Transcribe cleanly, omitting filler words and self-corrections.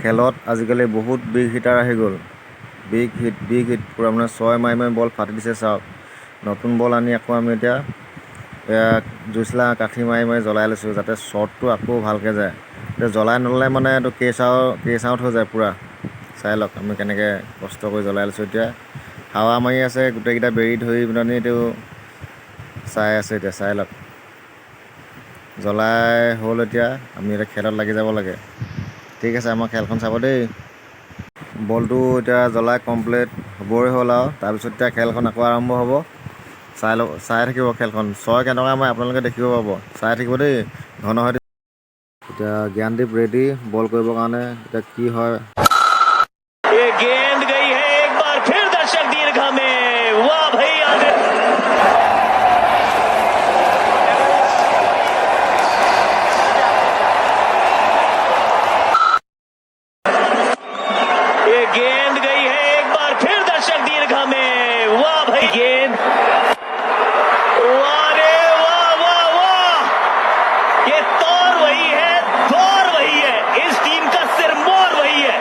খেলত আজিকালি বহুত বিগ হিটাৰ আহি গ'ল। বিগ হিট পূৰা মানে 6 মাৰি বল ফাটি দিছে চাওক। নতুন বল আনি আকৌ আমি এতিয়া জুইচলা কাঠি মাৰি জ্বলাই লৈছোঁ যাতে শ্বৰ্টটো আকৌ ভালকৈ যায়। এতিয়া জ্বলাই নল'লে মানে এইটো কেছ আউট হৈ যায় পূৰা। চাই লওক আমি কেনেকৈ কষ্ট কৰি জ্বলাই লৈছোঁ। এতিয়া হাৱা মাৰি আছে, গোটেইকেইটা বেৰি ধৰি পিনি এইটো চাই আছে। এতিয়া চাই লওক জ্বলাই হ'ল। এতিয়া আমি এতিয়া খেলত লাগি যাব লাগে। ঠিক আছে, আমাৰ খেলখন চাব দেই। বলটো এতিয়া জ্বলাই কমপ্লিট হ'বই হ'ল আৰু তাৰপিছত এতিয়া খেলখন আকৌ আৰম্ভ হ'ব। চাই থাকিব খেলখন। 6 কেনেকুৱা মই আপোনালোকে দেখিব পাব। চাই থাকিব দেই। ঘন হৈ এতিয়া জ্ঞানদীপ ৰেডি বল কৰিবৰ কাৰণে। এতিয়া কি হয়। ये गेंद गई है एक बार फिर दर्शक दीर्घा में। वाह भाई आगे ये गेंद गई है एक बार फिर दर्शक दीर्घा में। वाह भाई गेंद वाह रे वाह वाह वाह। ये तौर वही है, दौर वही है, इस टीम का सिरमौर वही है।